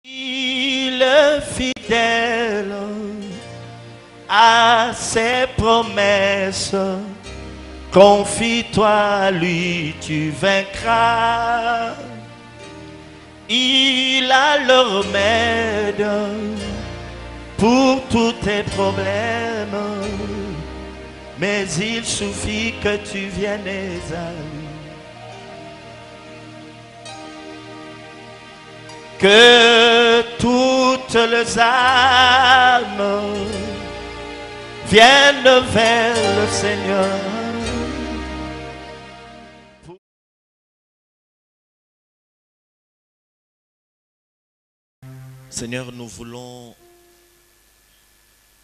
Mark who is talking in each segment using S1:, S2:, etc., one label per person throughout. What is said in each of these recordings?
S1: Il est fidèle à ses promesses. Confie-toi à lui, tu vaincras. Il a le remède pour tous tes problèmes. Mais il suffit que tu viennes à lui. Que toutes les âmes viennent vers le Seigneur. Seigneur, nous voulons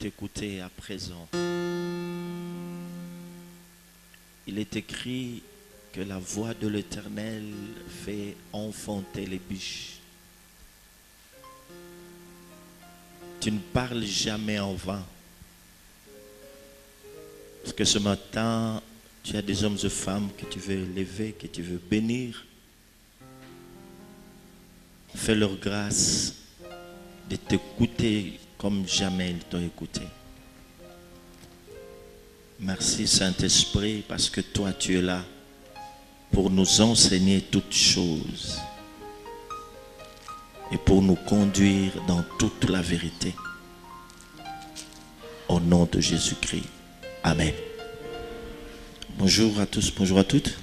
S1: t'écouter à présent. Il est écrit que la voix de l'Éternel fait enfanter les biches. Tu ne parles jamais en vain. Parce que ce matin, tu as des hommes et femmes que tu veux élever, que tu veux bénir. Fais leur grâce de t'écouter comme jamais ils t'ont écouté. Merci Saint-Esprit parce que toi tu es là pour nous enseigner toutes choses et pour nous conduire dans toute la vérité. Au nom de Jésus-Christ. Amen. Bonjour à tous, bonjour à toutes.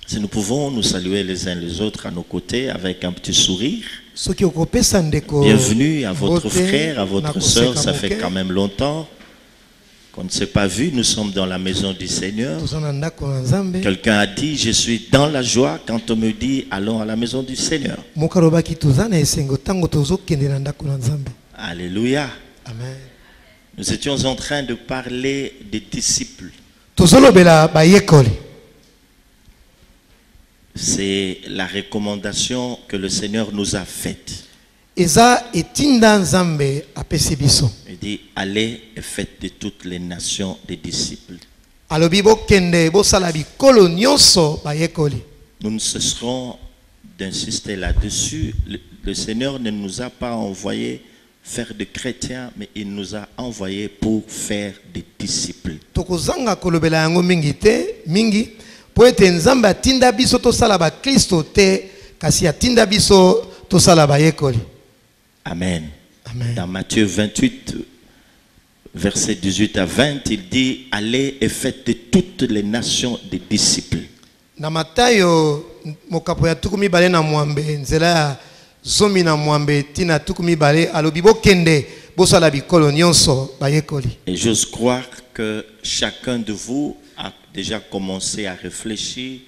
S1: Si nous pouvons nous saluer les uns les autres à nos côtés avec un petit sourire. Bienvenue à votre frère, à votre soeur, ça fait quand même longtemps qu'on ne s'est pas vu, nous sommes dans la maison du Seigneur. Quelqu'un a dit, je suis dans la joie quand on me dit, allons à la maison du Seigneur. Alléluia.
S2: Amen.
S1: Nous étions en train de parler des disciples. C'est la recommandation que le Seigneur nous a faite. Il dit, allez et faites de toutes les nations des disciples. Nous ne cesserons d'insister là-dessus. Le Seigneur ne nous a pas envoyé faire des chrétiens, mais il nous a envoyés pour faire des disciples. Amen.
S2: Amen.
S1: Dans Matthieu 28, verset 18 à 20, il dit, allez et faites de toutes les nations des disciples. Et j'ose croire que chacun de vous a déjà commencé à réfléchir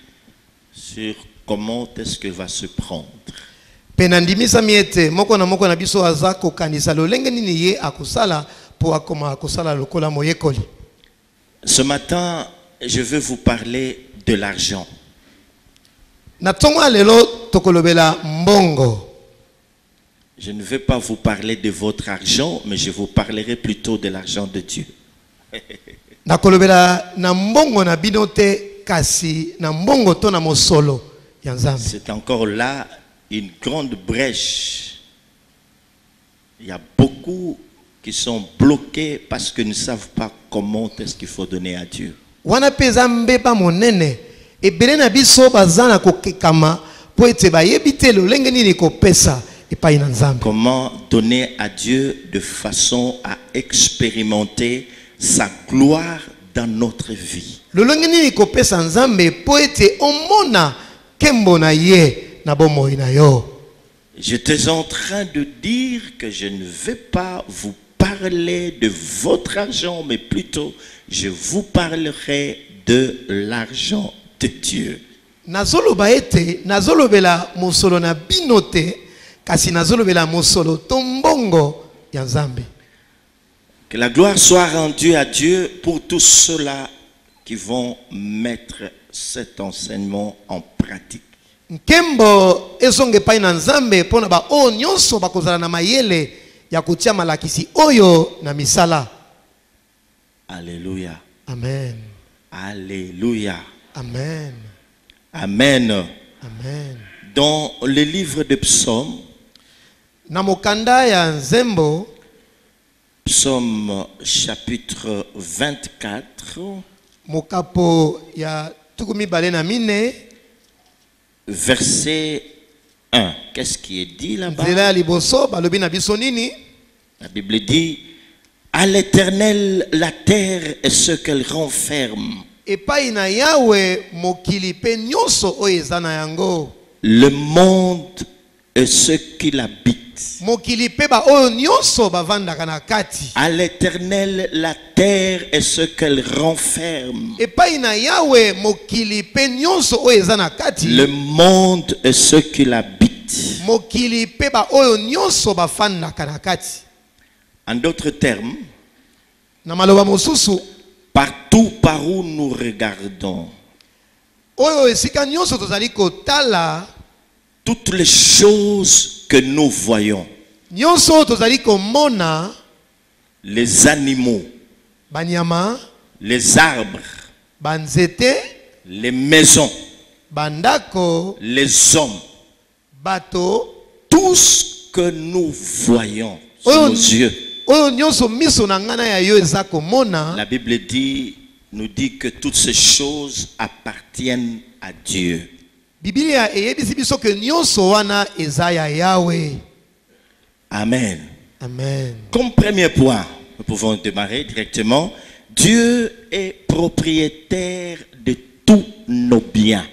S1: sur comment est-ce que va se prendre. Ce matin, je veux vous parler de l'argent. Je ne vais pas vous parler de votre argent, mais je vous parlerai plutôt de l'argent de Dieu. C'est encore là une grande brèche. Il y a beaucoup qui sont bloqués parce qu'ils ne savent pas comment est-ce qu'il faut donner à Dieu. Comment donner à Dieu de façon à expérimenter sa gloire dans notre vie. J'étais en train de dire que je ne vais pas vous parler de votre argent, mais plutôt je vous parlerai de l'argent de Dieu. Que la gloire soit rendue à Dieu pour tous ceux-là qui vont mettre cet enseignement en pratique. Alléluia.
S2: Amen.
S1: Alléluia.
S2: Amen.
S1: Amen.
S2: Amen.
S1: Dans le livre des Psaumes,
S2: Namokanda ya nzembo.
S1: Psaume chapitre 24.
S2: Mokapo ya tukumi balena mine.
S1: Verset 1. Qu'est-ce qui est dit là-bas?
S2: La
S1: Bible dit, à l'Éternel la terre est ce qu'elle renferme. Le monde est ce qu'il habite. À l'Éternel la terre est ce qu'elle renferme. Le monde est ce qu'il habite. En d'autres termes, partout par où nous regardons, toutes les choses que nous voyons, les animaux, les arbres, les maisons, les hommes, tout ce que nous voyons sur nos yeux, la Bible nous dit que toutes ces choses appartiennent à Dieu. Amen.
S2: Amen.
S1: Comme premier point, nous pouvons démarrer directement. Dieu est propriétaire de tous nos biens.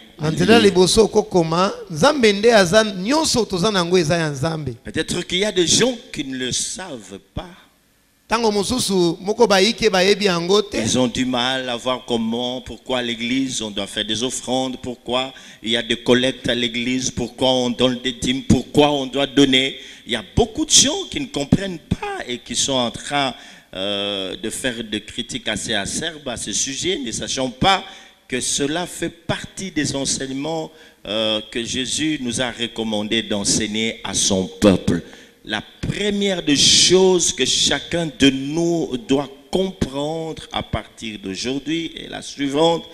S1: Peut-être qu'il y a des gens qui ne le savent pas. Ils ont du mal à voir pourquoi à l'église on doit faire des offrandes, pourquoi il y a des collectes à l'église, pourquoi on donne des dîmes, pourquoi on doit donner. Il y a beaucoup de gens qui ne comprennent pas et qui sont en train de faire des critiques assez acerbes à ce sujet, ne sachant pas que cela fait partie des enseignements que Jésus nous a recommandé d'enseigner à son peuple. La première des choses que chacun de nous doit comprendre à partir d'aujourd'hui est la suivante,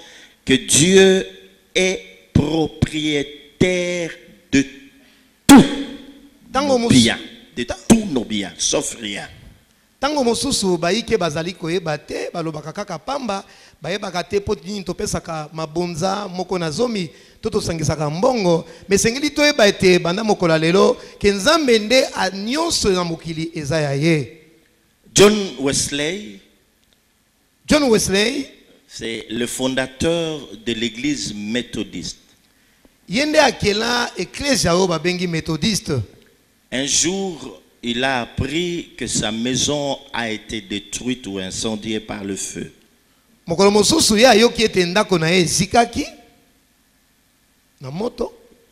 S1: que Dieu est propriétaire de tous nos biens, de tous nos biens, sauf rien.
S2: Tango mosusu baike bazali koyeba te balobaka kaka pamba bayebaka te po nini topesaka mabonza moko na zomi to tosangisaka mbongo mesengeli toyeba ete banda mokola lelo ke Nzambe nde anyonso na mokili eza ya ye.
S1: John Wesley, c'est le fondateur de l'église méthodiste.
S2: Yende akela ecclesia o babengi méthodiste.
S1: Un jour il a appris que sa maison a été détruite ou incendiée par le feu.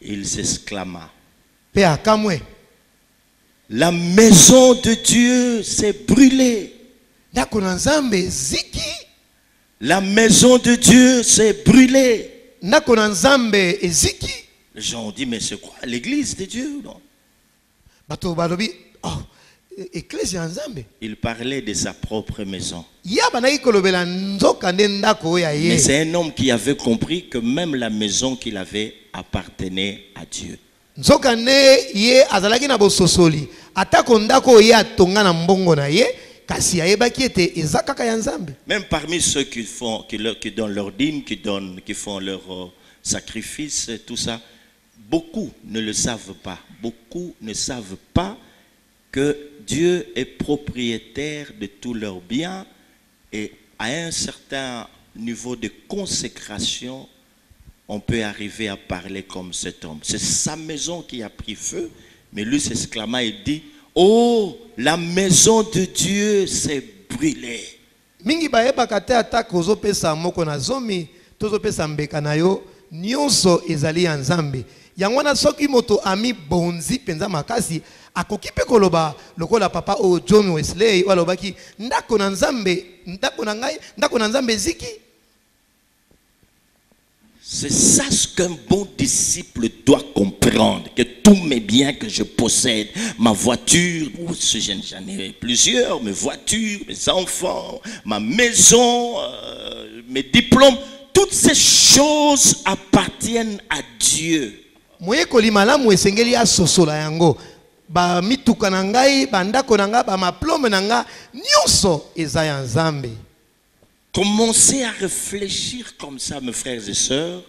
S1: Il s'exclama, la maison de Dieu s'est brûlée. La maison de Dieu s'est brûlée. Les gens ont dit, mais c'est quoi l'église de Dieu? Non? Il parlait de sa propre maison. Mais c'est un homme qui avait compris que même la maison qu'il avait appartenait à Dieu. Même parmi ceux qui donnent leur dîme, qui font leur sacrifice, tout ça, beaucoup ne le savent pas. Beaucoup ne savent pas que Dieu est propriétaire de tous leurs biens et à un certain niveau de consécration, on peut arriver à parler comme cet homme. C'est sa maison qui a pris feu, mais lui s'exclama et dit, oh, la maison de Dieu s'est brûlée.
S2: Mingi bayebaka te ataka ozopesa moko na zomi tozopesa mbeka na yo nyonso ezali ya Nzambe. Yangwana soki moto ami bonzi penza makasi akoki pe koloba lokola papa o John Wesley walobaki ndako na Nzambe ziki.
S1: C'est ça ce qu'un bon disciple doit comprendre, que tous mes biens que je possède, ma voiture, j'en ai plusieurs, mes voitures, mes enfants, ma maison, mes diplômes, toutes ces choses appartiennent à Dieu.
S2: ba mituka na ngai, ba ndako na nga, ba maplome na nga, nyonso eza ya Nzambe.
S1: Commencez à réfléchir comme ça, mes frères et sœurs.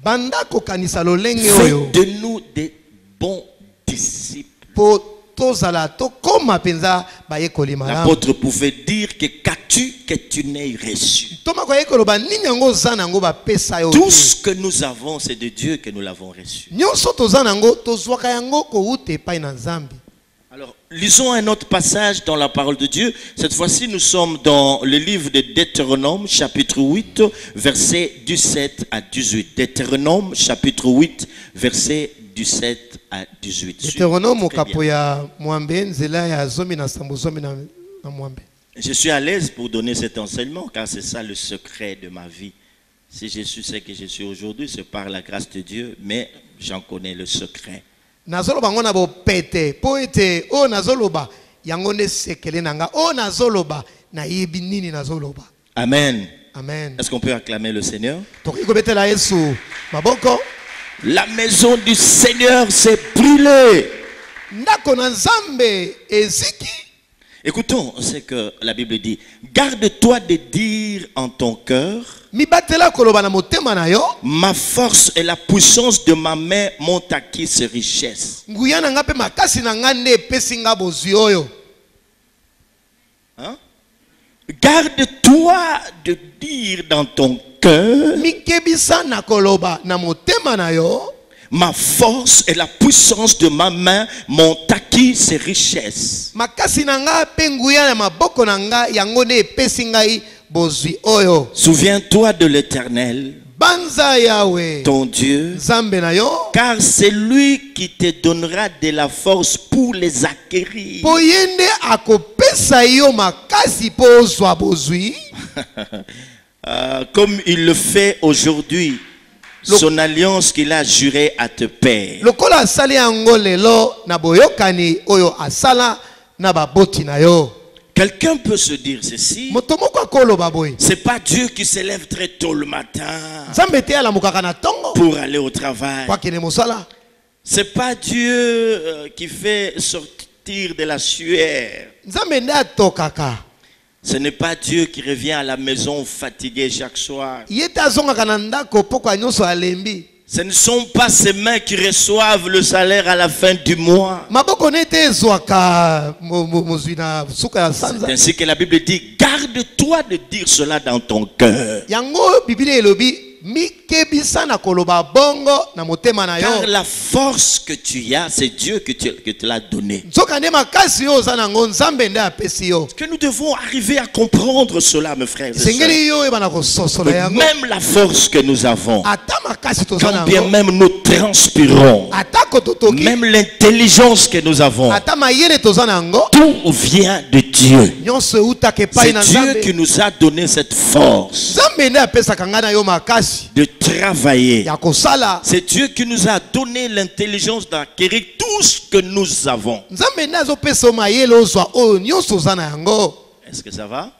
S2: Bandako kanisa lolenge
S1: Faites
S2: oyo.
S1: de nous des bons disciples.
S2: Po tozala to koma penza ba yekoli malamu.
S1: L'apôtre pouvait dire que qu'as-tu que tu n'aies reçu.
S2: Toma kwa yekolo ba nini yango zana ngo ba pesa yo.
S1: Tout ce que nous avons, c'est de Dieu que nous l'avons reçu.
S2: Nyonso tozana ngo tozwaka yango ko ute pa na Nzambe.
S1: Alors, lisons un autre passage dans la parole de Dieu. Cette fois-ci, nous sommes dans le livre de Deutéronome, chapitre 8, versets 17 à 18. Deutéronome, chapitre 8, versets 17 à 18.
S2: Deutéronome kapoya mwambe nzela ya zomi na sambo zomi na mwambe.
S1: Je suis à l'aise pour donner cet enseignement, car c'est ça le secret de ma vie. Si je suis ce que je suis aujourd'hui, c'est par la grâce de Dieu, mais j'en connais le secret.
S2: Nazoloba ngona bo pete poete o nazoloba yango ne sekele nanga o nazoloba na yebi nini nazoloba.
S1: Amen.
S2: Amen.
S1: Est-ce qu'on peut acclamer le Seigneur?
S2: Tokikobetela Yesu maboko.
S1: La maison du Seigneur s'est brûlée.
S2: Ndako na Nzambe eziki.
S1: Écoutons ce que la Bible dit. Garde-toi de dire en ton cœur: ma force et la puissance de ma main m'ont acquis ces richesses. Hein? Garde-toi de dire dans ton cœur: ma force et la puissance de ma main m'ont acquis ces richesses. Souviens-toi de l'Éternel, ton Dieu, car c'est lui qui te donnera de la force pour les acquérir. Comme il le fait aujourd'hui. Son alliance qu'il a juré à te paix. Quelqu'un peut se dire ceci: c'est pas Dieu qui se lève très tôt le matin pour aller au travail. C'est pas Dieu qui fait sortir de la sueur. Ce n'est pas Dieu qui revient à la maison fatigué chaque soir. Ce ne sont pas ses mains qui reçoivent le salaire à la fin du mois. C'est ainsi que la Bible dit: garde-toi de dire cela dans ton cœur. Car la force que tu as, c'est Dieu qui te l'a donnée. Que nous devons arriver à comprendre cela, mes frères et sœurs. Même la force que nous avons, quand bien même nous transpirons, même l'intelligence que nous avons, tout vient de Dieu. C'est Dieu qui nous a donné cette force de travailler. C'est Dieu qui nous a donné l'intelligence d'acquérir tout ce que nous avons. Est-ce que ça va?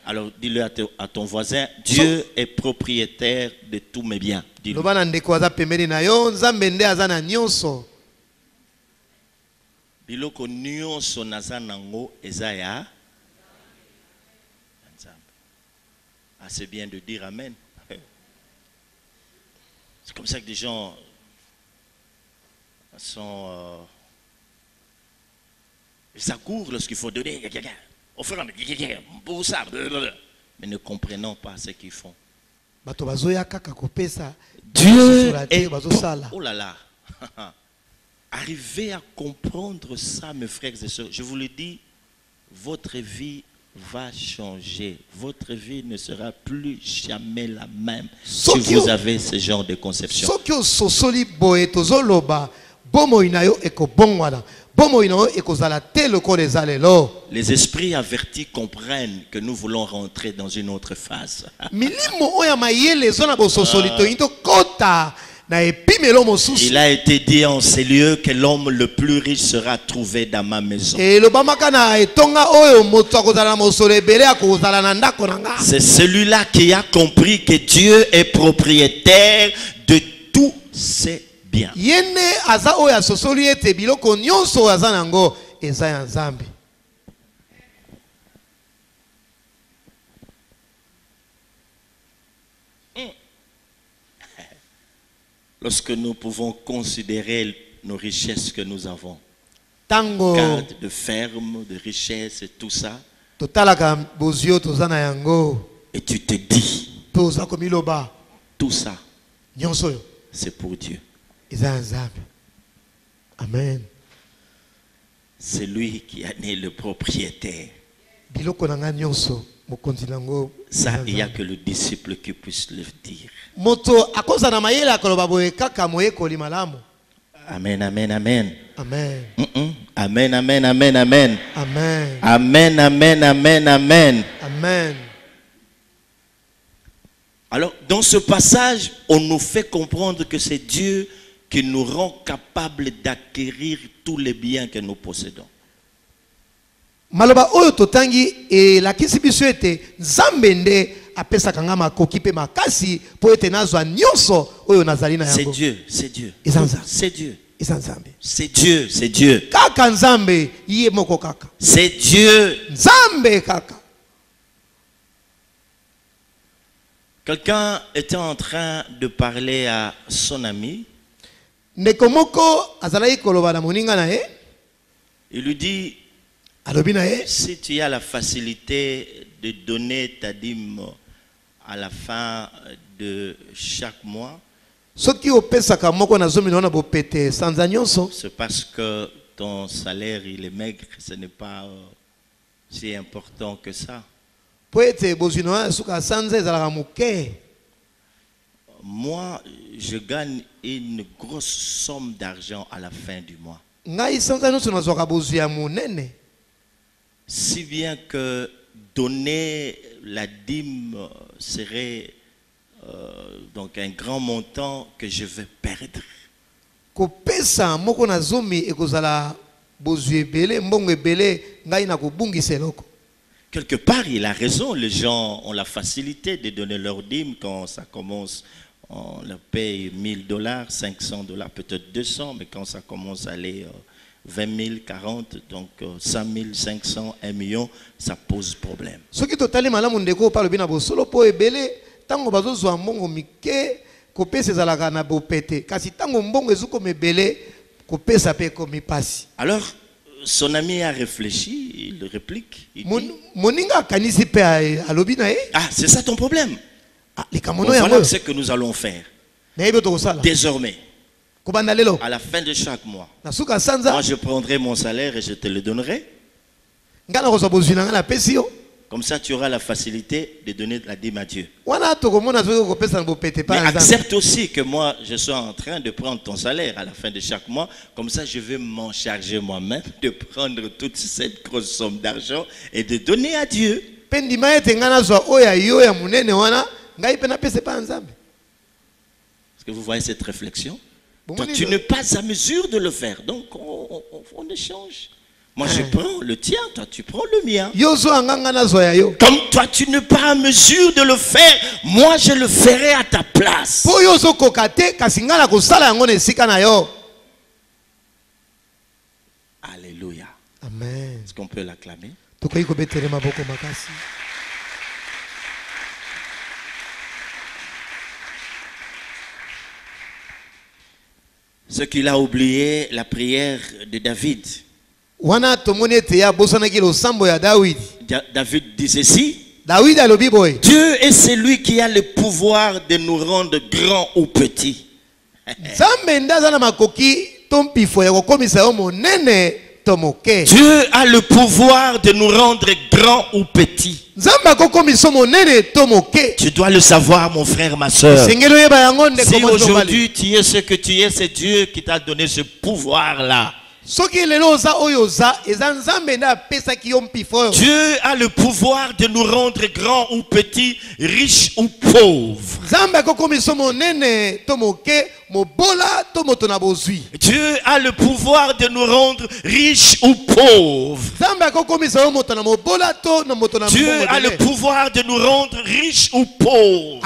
S1: Alors dis-le à ton voisin: Dieu est propriétaire de tous mes biens. Dis-le. Biloko nyonso naza nango eza ya. Ah, c'est bien de dire amen. C'est comme ça que des gens sont... ils accourent lorsqu'il faut donner. Pour ça. Mais ne comprenant pas ce qu'ils font. Dieu est... Oh là là. Arrivez à comprendre ça, mes frères et sœurs. Je vous le dis, votre vie va changer. Votre vie ne sera plus jamais la même si vous avez ce genre de conception. Les esprits avertis comprennent que nous voulons rentrer dans une autre phase. Il a été dit en ces lieux que l'homme le plus riche sera trouvé dans ma maison. C'est celui-là qui a compris que Dieu est propriétaire de tous ses bien.
S2: Yene aza oya sosoli ete biloko nyonso aza nango eza ya Nzambe.
S1: Lorsque nous pouvons considérer nos richesses que nous avons,
S2: Tango
S1: garde de ferme, de richesse et tout ça,
S2: totalaka bozio tozana yango.
S1: et tu te dis,
S2: Toza komiloba
S1: tout ça,
S2: nyonso
S1: c'est pour Dieu.
S2: eza ya Nzambe. Amen.
S1: C'est lui qui en est le propriétaire.
S2: Biloko nanga nyonso mokonzi nango.
S1: Ça, il n'y a que le disciple qui puisse le dire.
S2: Moto akoza na mayele akoloba boye kaka moyekoli malamu.
S1: Amen, amen, amen.
S2: Amen.
S1: Amen, amen, amen, amen.
S2: Amen.
S1: Amen, amen, amen, amen.
S2: Amen.
S1: Alors, dans ce passage, on nous fait comprendre que c'est Dieu qui nous rend capables d'acquérir tous les biens que nous possédons.
S2: Maloba oyo totangi e la kisi biso ete Nzambe nde apesa kanga makoki pe makasi po ete nazwa nyonso oyo nazali na yango.
S1: C'est Dieu, c'est Dieu.
S2: C'est
S1: Dieu.
S2: C'est
S1: Dieu, c'est Dieu.
S2: Kaka Nzambe iye moko kaka.
S1: C'est Dieu.
S2: Nzambe kaka.
S1: Quelqu'un était en train de parler à son ami.
S2: Ndeko moko azalaki koloba na moninga na ye.
S1: Il lui dit,
S2: Alobi na ye,
S1: si tu as la facilité de donner ta dîme à la fin de chaque mois,
S2: soki opesaka moko na zomi na bopete sanza nyonso,
S1: c'est parce que ton salaire il est maigre, ce n'est pas si important que ça.
S2: po ete bozwi na suka sanza ezalaka moke.
S1: Moi, je gagne une grosse somme d'argent à la fin du mois.
S2: Ngai sanza nyonso nazwaka bozwi ya monene.
S1: Si bien que donner la dîme serait donc un grand montant que je vais perdre.
S2: Kopesa moko na zomi ekozala bozwi ebele mbongo ebele ngai na kobungisa eloko.
S1: Quelque part, il a raison. Les gens ont la facilité de donner leur dîme quand ça commence. On leur paye $1000, $500, peut-être 200, mais quand ça commence à aller 20 000, 40, donc 100 000, 500, 1 million, ça pose problème.
S2: Ce qui totali malamu ndeko pa lobi na bosolo po ebele tango bazozwa mbongo mike kopesa ezalaka na bopete kasi tango mbongo ezuko mebele kopesa pe komi pasi.
S1: Alors son ami a réfléchi, il réplique. Il dit,
S2: moninga kanisi pe alobi na ye.
S1: ah, c'est ça ton problème.
S2: Ah, les kamono
S1: Bon,
S2: ya
S1: voilà ce que nous allons faire. Désormais, à la fin de chaque mois, moi je prendrai mon salaire et je te le donnerai. Comme ça tu auras la facilité de donner la dîme à Dieu. Mais accepte aussi que moi je sois en train de prendre ton salaire à la fin de chaque mois. Comme ça je vais m'en charger moi-même de prendre toute cette grosse somme d'argent et de donner à Dieu. Est-ce que vous voyez cette réflexion? Toi, tu n'es pas à mesure de le faire. Donc, on échange. Moi, je prends le tien, toi, tu prends le mien. Comme toi, tu n'es pas à mesure de le faire, moi, je le ferai à ta place. Alléluia.
S2: Amen.
S1: Est-ce qu'on peut l'acclamer? Ce qu'il a oublié, la prière de David. David dit ceci. Dieu est celui qui a le pouvoir de nous rendre grands ou petits. Dieu a le pouvoir de nous rendre grands ou petits. Tu dois le savoir, mon frère, ma soeur. Si aujourd'hui tu es ce que tu es, c'est Dieu qui t'a donné ce pouvoir-là. Dieu a le pouvoir de nous rendre grands ou petits, riches ou pauvres. Dieu a le pouvoir de nous rendre riches ou pauvres. Dieu a le pouvoir de nous rendre riches ou pauvres.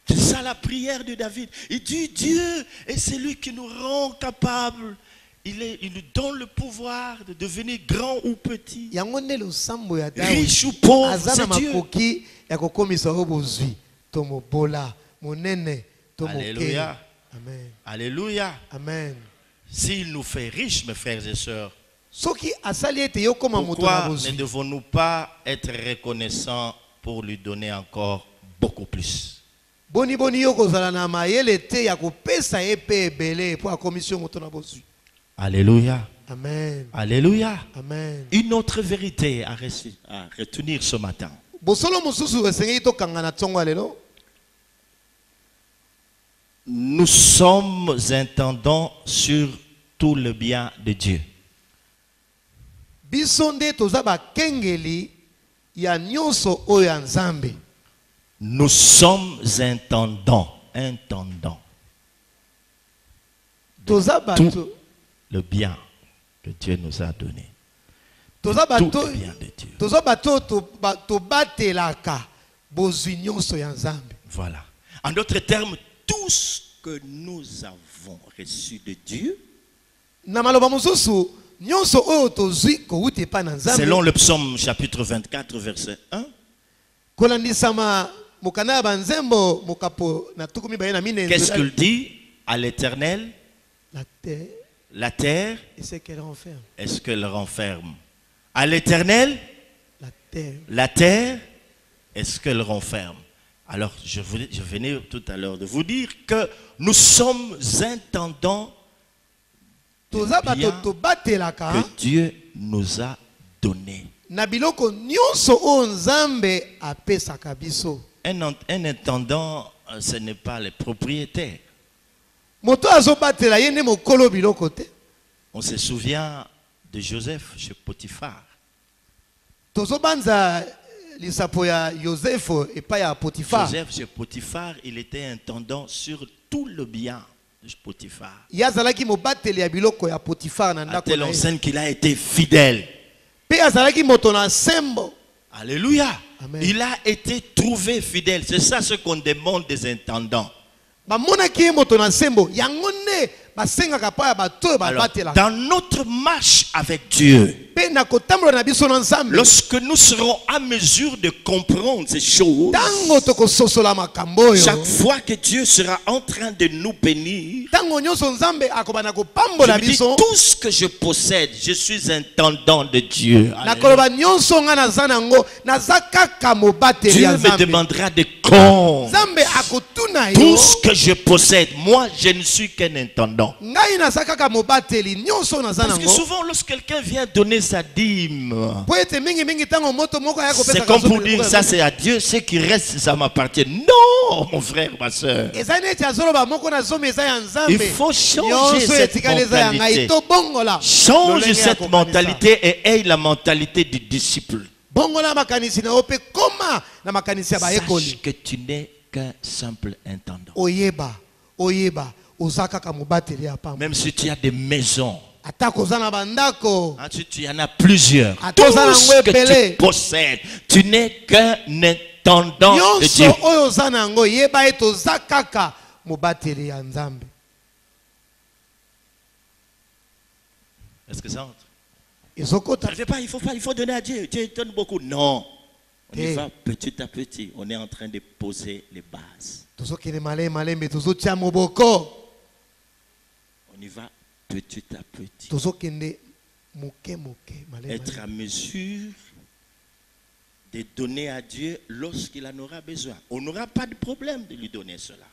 S1: C'est ça la prière de David. Il dit Dieu est celui qui nous rend capables. Il nous donne le pouvoir de devenir grand ou petit, riche ou pauvre. C'est Dieu. Alléluia.
S2: Amen.
S1: Alléluia.
S2: Amen.
S1: S'il nous fait riches, mes frères et sœurs, pourquoi ne devons-nous pas être reconnaissants pour lui donner encore beaucoup plus? Alléluia.
S2: Amen.
S1: Alléluia.
S2: Amen.
S1: Une autre vérité à retenir ce matin. Nous sommes intendants sur tout le bien de Dieu. Nous sommes intendants. Tout le bien que Dieu nous a donné. Tout le bien de Dieu. Voilà. En d'autres termes, tout ce que nous avons reçu de Dieu, selon le psaume chapitre 24, verset 1, qu'est-ce qu'il dit à l'Éternel? La terre est-ce qu'elle renferme? À l'Éternel, la terre est-ce qu'elle renferme? Alors, je venais tout à l'heure de vous dire que nous sommes intendants du bien que Dieu nous a donné. Un intendant, ce n'est pas le propriétaire. On se souvient de Joseph chez Potiphar. Joseph chez Potiphar, il était intendant sur tout le bien de Potiphar. À telle enseigne qu'il a été fidèle. Alléluia. Amen. Il a été trouvé fidèle. C'est ça ce qu'on demande des intendants. Alors, dans notre marche avec Dieu, lorsque nous serons à mesure de comprendre ces choses, chaque fois que Dieu sera en train de nous bénir, je me dis, tout ce que je possède, je suis intendant de Dieu. Dieu me demandera de compte. Tout ce que je possède, moi je ne suis qu'un intendant. Parce que souvent lorsque quelqu'un vient donner sa dîme, c'est comme pour dire ça c'est à Dieu, ce qui reste ça m'appartient. Non mon frère, ma soeur, il faut changer cette mentalité. Change cette mentalité et aie la mentalité du disciple. Sache que tu n'es qu'un simple intendant. Même si tu as des maisons, si tu en as plusieurs, tout ce que tu possèdes, tu n'es qu'un intendant de Dieu. Est-ce que ça entre? Il faut donner à Dieu. Dieu donne beaucoup. Non. On y va petit à petit. On est en train de poser les bases. On y va petit à petit. Être à mesure de donner à Dieu lorsqu'il en aura besoin. On n'aura pas de problème de lui donner cela.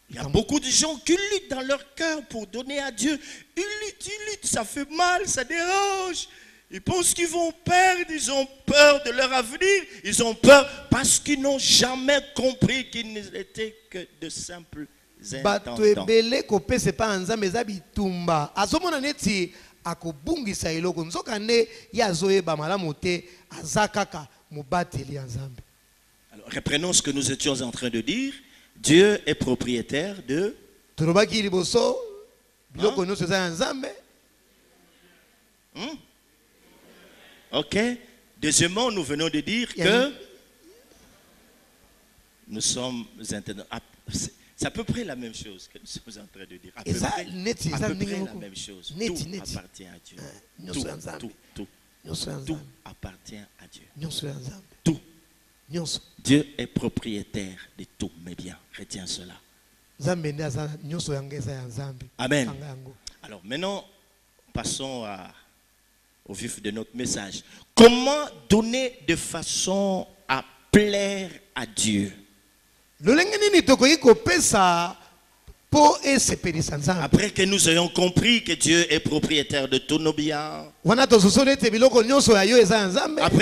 S1: Il y a beaucoup de gens qui luttent dans leur cœur pour donner à Dieu. Ils luttent, ça fait mal, ça dérange. Ils pensent qu'ils vont perdre, ils ont peur de leur avenir. Ils ont peur parce qu'ils n'ont jamais compris qu'ils n'étaient que de simples intendants. Alors, reprenons ce que nous étions en train de dire. Dieu est propriétaire de... Ok. Deuxièmement, nous venons de dire que nous sommes interdits. C'est à peu près la même chose que nous sommes en train de dire. À peu près la même chose. Tout appartient à Dieu. Tout appartient à Dieu. Tout. Dieu est propriétaire de tout mes biens. Retiens cela. Amen. Alors maintenant, passons au vif de notre message. Comment donner de façon à plaire à Dieu? Après que nous ayons compris que Dieu est propriétaire de tous nos biens, après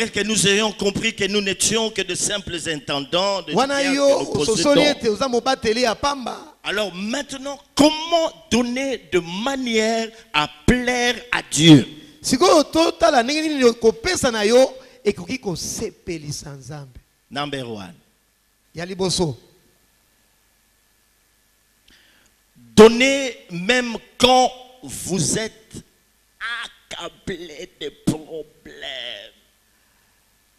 S1: que nous ayons compris que nous n'étions que de simples intendants de biens que nous possédons, alors maintenant, comment donner de manière à plaire à Dieu? Number one. Donnez même quand vous êtes accablé de problèmes.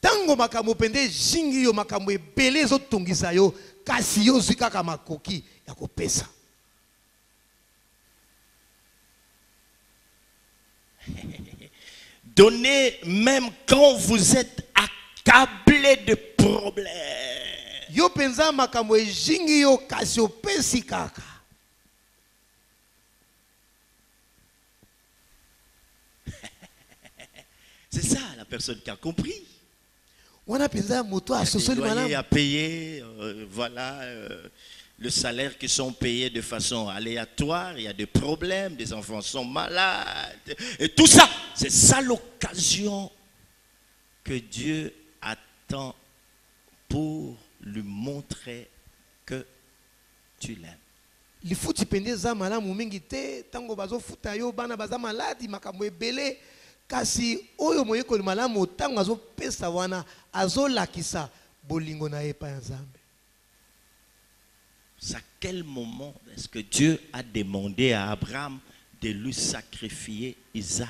S2: Tango makambo pende jingi yo makambo ebele zo tungisa yo kasi yo zwi kaka makoki ya kopesa.
S1: Donnez même quand vous êtes accablé de problèmes.
S2: Yo penza makambo jingi yo kasi opesi kaka.
S1: C'est ça la personne qui a compris.
S2: On a
S1: des loyers à payer, voilà, le salaire qui sont payés de façon aléatoire, il y a des problèmes, des enfants sont malades, et tout ça, c'est ça l'occasion que Dieu attend pour lui montrer que tu l'aimes.
S2: Les fouti pendeza malamu mingi te tango bazo futa yo bana baza maladi makambo ebele. Kasi oyo moyeko malamu tango azo pesa wana azo lakisa bolingo na ye pa nzambe.
S1: À quel moment est-ce que Dieu a demandé à Abraham de lui sacrifier Isaac?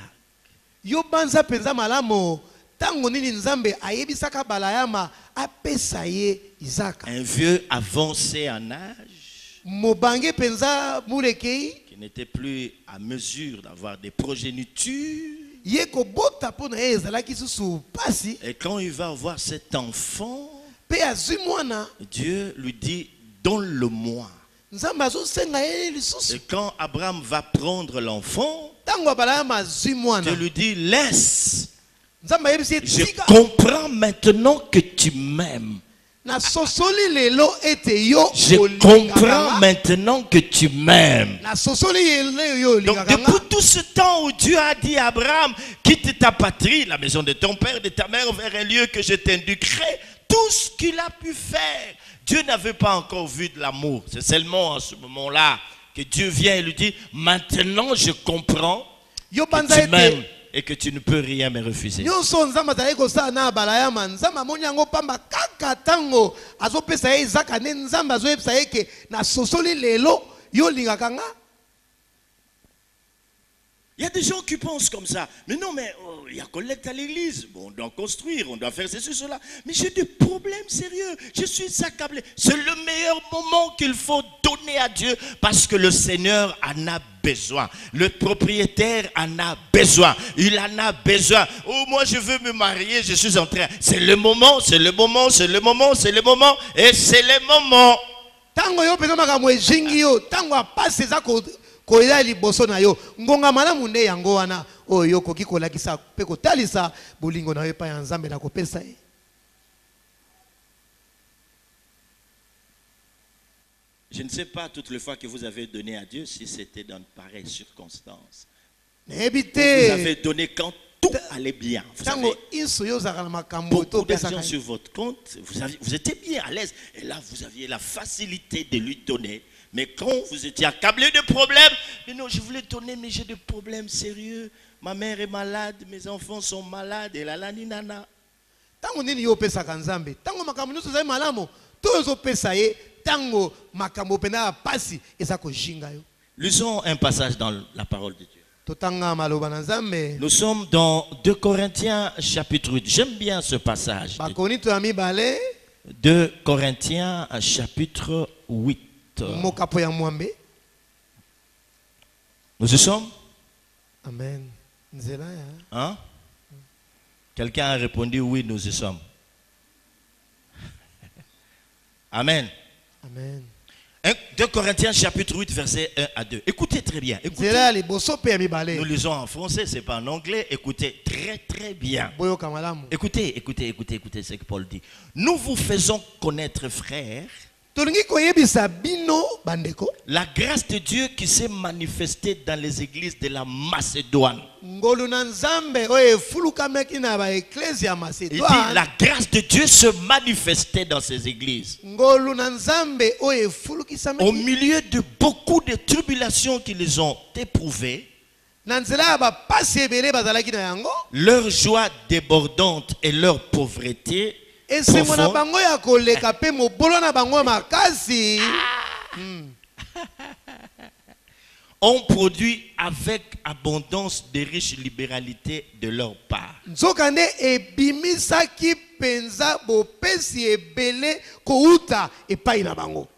S2: Yo banza penza malamu tango nini nzambe ayebisaka balayama apesa ye Isaac.
S1: Un vieux avancé en âge,
S2: mobange penza mulekei,
S1: qui n'était plus à mesure d'avoir des progénitures.
S2: Et
S1: quand il va avoir cet enfant, Dieu lui dit, donne-le-moi. Et quand Abraham va prendre l'enfant, Dieu lui dit, laisse. Je comprends maintenant que tu m'aimes. Je comprends maintenant que tu m'aimes. Donc depuis tout ce temps où Dieu a dit à Abraham, quitte ta patrie, la maison de ton père, de ta mère, vers un lieu que je t'indiquerai, tout ce qu'il a pu faire, Dieu n'avait pas encore vu de l'amour. C'est seulement à ce moment-là que Dieu vient et lui dit, maintenant je comprends que tu m'aimes et que tu ne peux rien me refuser. Il y a des gens qui pensent comme ça. Mais non, mais il y a collecte à l'église. Bon, on doit construire, on doit faire ceci, cela. Mais j'ai des problèmes sérieux. Je suis accablé. C'est le meilleur moment qu'il faut donner à Dieu parce que le Seigneur en a besoin. Le propriétaire en a besoin. Il en a besoin. Oh, moi je veux me marier, je suis en train. C'est le moment, c'est le moment, c'est le moment, c'est le moment. Et c'est le moment.
S2: Tango yo pena makamwe jingi yo, tango apase za koya liboso na yo ngonga malamu nde yango wana oyo koki kolakisa pe kotalisa bolingo na yo pa ya nzambe na kopesa ye.
S1: Je ne sais pas toutes les fois que vous avez donné à Dieu si c'était dans pareilles circonstances. Vous avez donné quand tout allait bien. Vous avez beaucoup d'argent sur votre compte. Vous étiez bien à l'aise. Et là, vous aviez la facilité de lui donner. Mais quand vous étiez accablé de problèmes, mais non, je voulais donner, mais j'ai des problèmes sérieux. Ma mère est malade, mes enfants sont malades. Et là, la ninana.
S2: Tango nini yo pesa kanzambe. Tango makambo nyonso za malamu. Tozo pesa ye. Tango makambo pena pasi ezako jinga yo.
S1: Lisons un passage dans la parole de Dieu.
S2: Nous
S1: sommes dans 2 Corinthiens chapitre 8. J'aime bien ce passage. 2 Corinthiens chapitre 8. Nous y sommes?
S2: Amen.
S1: Hein? Quelqu'un a répondu oui, nous y sommes. Amen.
S2: Amen.
S1: 2 Corinthiens chapitre 8 verset 1 à 2. Écoutez très bien. Écoutez. Nous lisons en français, c'est pas en anglais. Écoutez très très bien. Écoutez ce que Paul dit. Nous vous faisons connaître, frères, la grâce de Dieu qui s'est manifestée dans les églises de la Macédoine. Il dit la grâce de Dieu se manifestait dans ces églises. Au milieu de beaucoup de tribulations qu'ils ont éprouvées, leur joie débordante et leur pauvreté ont produit avec abondance de riches libéralités de leur part.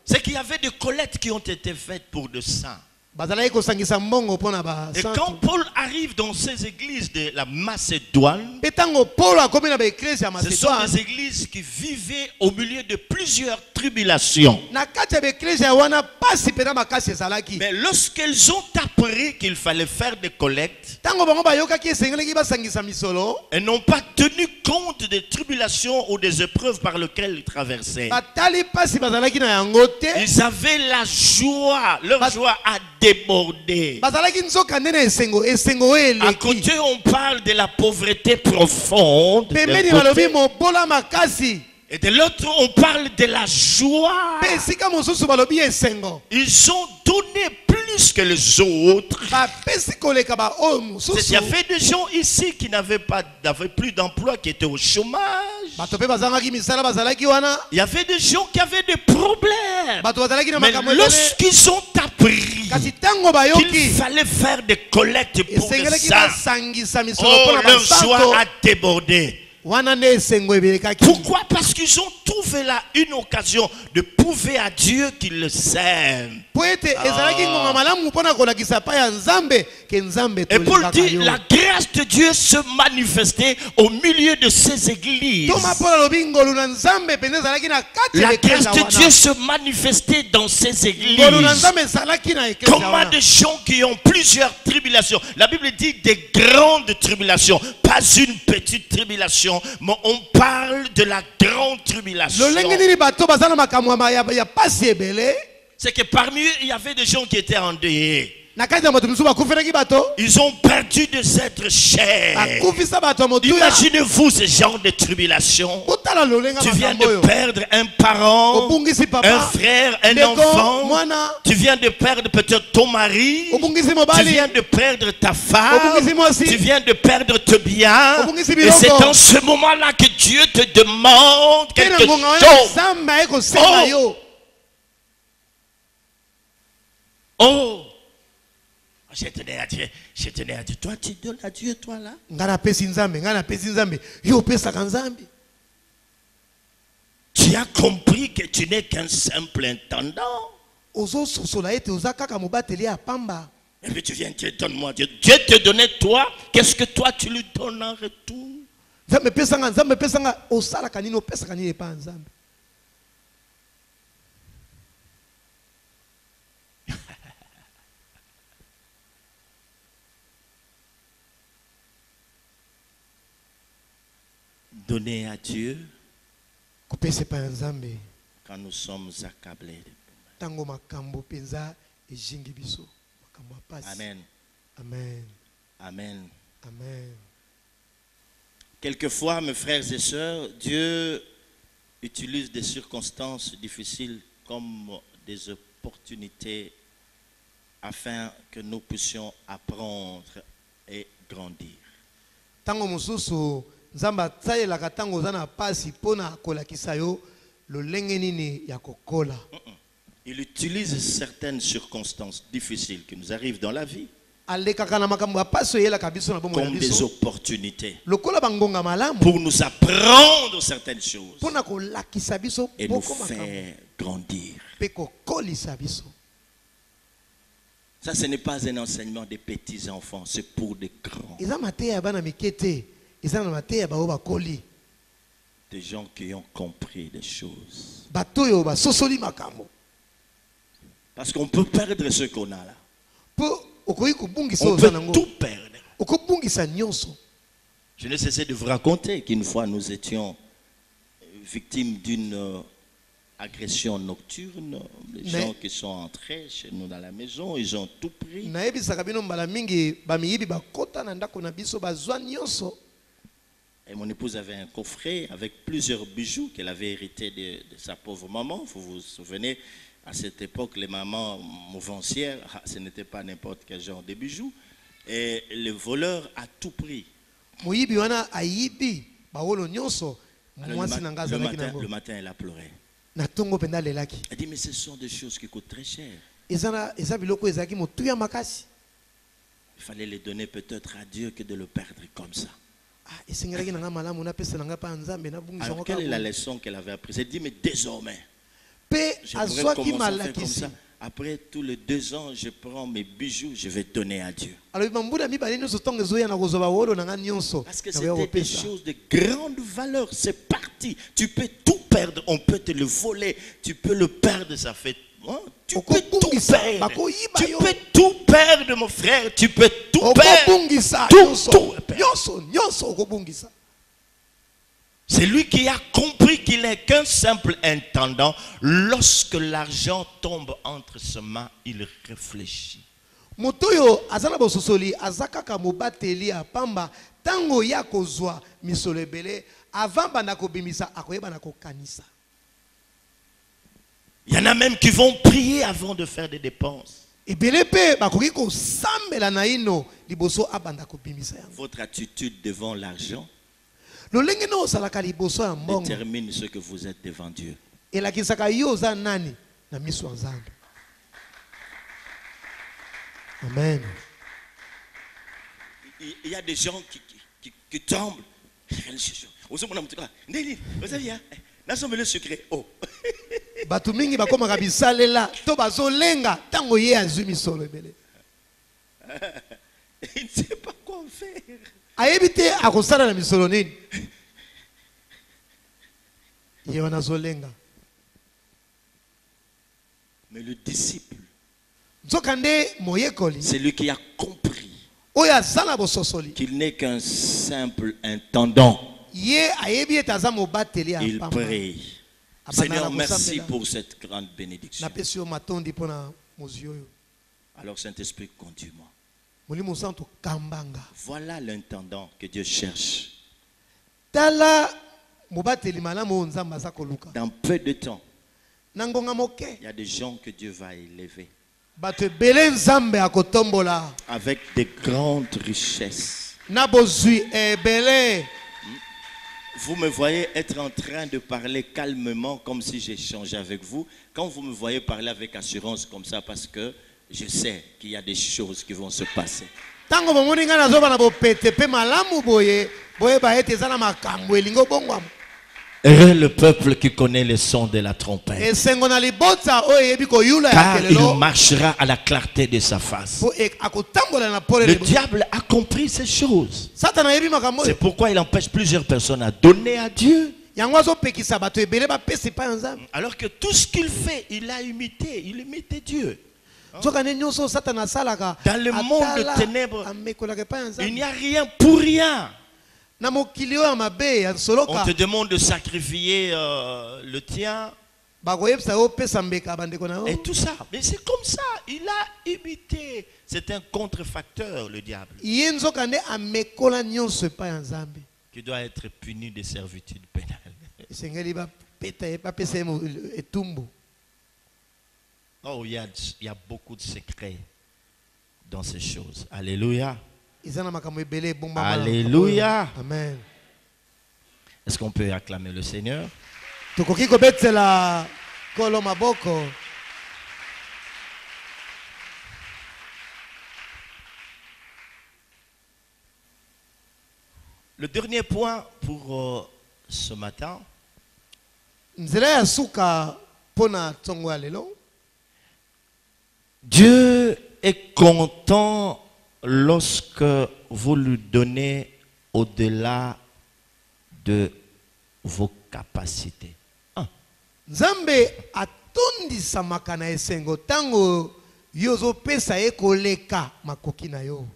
S1: C'est qu'il y avait des collectes qui ont été faites pour le sang. Et quand Paul arrive dans ces églises de la Macédoine, ce sont des églises qui vivaient au milieu de plusieurs tribulations. Mais lorsqu'elles ont appris qu'il fallait faire des collectes, elles n'ont pas tenu compte des tribulations ou des épreuves par lesquelles ils traversaient. Ils avaient la joie, leur joie a débordé. À côté, on parle de la pauvreté profonde. Et de l'autre, on parle de la joie. Ils ont donné plus que les autres. Il y avait des gens ici qui n'avaient plus d'emploi, qui étaient au chômage. Il y avait des gens qui avaient des problèmes. Mais lorsqu'ils ont appris qu'il fallait faire des collectes pour ça, oh, leur joie a débordé. Pourquoi? Parce qu'ils ont trouvé là une occasion de prouver à Dieu qu'ils le s'aiment. Et Paul dit la grâce de Dieu se manifestait au milieu de ces églises. La grâce de Dieu se manifestait dans ces églises. Comment des gens qui ont plusieurs tribulations. La Bible dit des grandes tribulations, pas une petite tribulation, mais on parle de la grande tribulation. C'est que parmi eux, il y avait des gens qui étaient endeuillés. Ils ont perdu des êtres chers. Imaginez-vous ce genre de tribulation. Tu viens de perdre un parent, un frère, un enfant. Tu viens de perdre peut-être ton mari. Tu viens de perdre ta femme. Tu viens de perdre tes biens. Et c'est dans ce moment-là que Dieu te demande quelque chose. Oh! Je tenais à Dieu, toi tu donnes à Dieu, toi là. Tu as compris que tu n'es qu'un simple intendant. Et puis tu viens, Dieu donne-moi, Dieu te donnait toi, qu'est-ce que toi tu lui donnes en retour? Donner à Dieu quand nous sommes accablés. Amen.
S2: Amen.
S1: Amen.
S2: Amen.
S1: Quelquefois, mes frères et sœurs, Dieu utilise des circonstances difficiles comme des opportunités afin que nous puissions apprendre et grandir. Il utilise certaines circonstances difficiles qui nous arrivent dans la vie. comme des opportunités pour nous apprendre certaines choses et nous faire grandir. Ça, ce n'est pas un enseignement des petits enfants, c'est pour des grands. Des gens qui ont compris des choses. Parce qu'on peut perdre ce qu'on a là. On peut tout perdre. Je ne cessais de vous raconter qu'une fois nous étions victimes d'une agression nocturne. Les gens qui sont entrés chez nous dans la maison, ils ont tout pris. Et mon épouse avait un coffret avec plusieurs bijoux qu'elle avait hérité de sa pauvre maman. Vous vous souvenez, à cette époque, les mamans mouvancières, ce n'était pas n'importe quel genre de bijoux. Et le voleur a tout pris. Le matin, elle a pleuré. Elle dit, mais ce sont des choses qui coûtent très cher. Il fallait les donner peut-être à Dieu que de le perdre comme ça. Alors, quelle est la leçon qu'elle avait apprise? Elle dit, mais désormais, j'aimerais commencer à faire comme ça. Après tous les 2 ans, je prends mes bijoux, je vais donner à Dieu. Parce que c'était des choses de grande valeur. C'est parti. Tu peux tout perdre. On peut te le voler. Tu peux le perdre. Ça fait... Hein? Tu peux tout perdre. Tu peux tout perdre, mon frère. Tu peux tout perdre. Tout perdre. C'est lui qui a compris qu'il n'est qu'un simple intendant. Lorsque l'argent tombe entre ses mains, il réfléchit. Motoyo azana bososoli azakaka mobateli apamba tango ya kozwa misolebele avant banda kobimisa akoyeba na kokanisa. Il y en a même qui vont prier avant de faire des dépenses. Votre attitude devant l'argent détermine ce que vous êtes devant Dieu. Amen. Il y a des gens qui tombent. Le secret. Oh. Il ne sait pas quoi faire. Mais le disciple, c'est lui qui a compris qu'il n'est qu'un simple intendant. Il prie. Seigneur, merci pour cette grande bénédiction. Alors Saint-Esprit, conduis-moi. Voilà l'intendant que Dieu cherche. Dans peu de temps, il y a des gens que Dieu va élever avec des grandes richesses. Vous me voyez être en train de parler calmement comme si j'échangeais avec vous. Quand vous me voyez parler avec assurance comme ça, parce que je sais qu'il y a des choses qui vont se passer. Heureux le peuple qui connaît le son de la trompette, car il marchera à la clarté de sa face. Le diable a compris ces choses. C'est pourquoi il empêche plusieurs personnes à donner à Dieu. Alors que tout ce qu'il fait, il a imité. Il imitait Dieu. Dans le monde de ténèbres, il n'y a rien pour rien. On te demande de sacrifier le tien et tout ça. Mais c'est comme ça. Il a imité. C'est un contrefacteur, le diable, qui doit être puni de servitude pénale. Oh, il y a beaucoup de secrets dans ces choses. Alléluia. Alléluia. Amen. Est-ce qu'on peut acclamer le Seigneur? Le dernier point pour ce matin. Dieu est content lorsque vous lui donnez au-delà de vos capacités.
S2: Nzambe atondisa makana esengo tango yozo pesa ekoleka makoki na yo.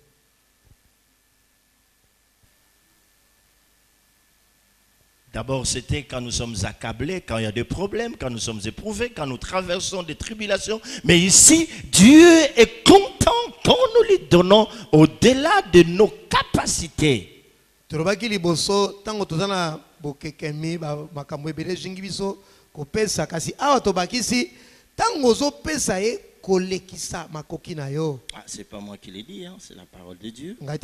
S1: D'abord, c'était quand nous sommes accablés, quand il y a des problèmes, quand nous sommes éprouvés, quand nous traversons des tribulations. Mais ici, Dieu est content quand nous lui donnons au-delà de nos capacités.
S2: Torobaki liboso tango tozana bokekemi makambo ebele jingi biso kopesa kasi awa tobakisi tango zo pesa e kolekisa makoki na yo.
S1: Ah, c'est pas moi qui l'ai dit, hein, c'est la parole de Dieu.
S2: Alors,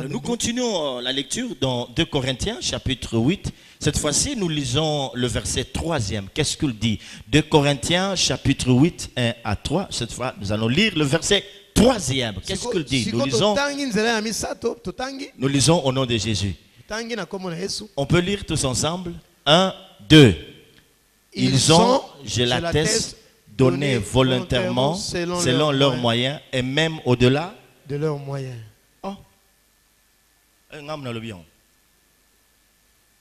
S1: nous continuons la lecture dans 2 Corinthiens chapitre 8. Cette fois-ci, nous lisons le verset 3e. Qu'est-ce qu'il dit? 2 Corinthiens chapitre 8, 1 à 3. Cette fois, nous allons lire le verset 3e. Qu'est-ce qu'il dit? Nous lisons au nom de Jésus. On peut lire tous ensemble. 1, 2. Ils ont, je l'atteste, donné volontairement selon leurs moyens et même au-delà
S2: de leurs moyens.
S1: Oh.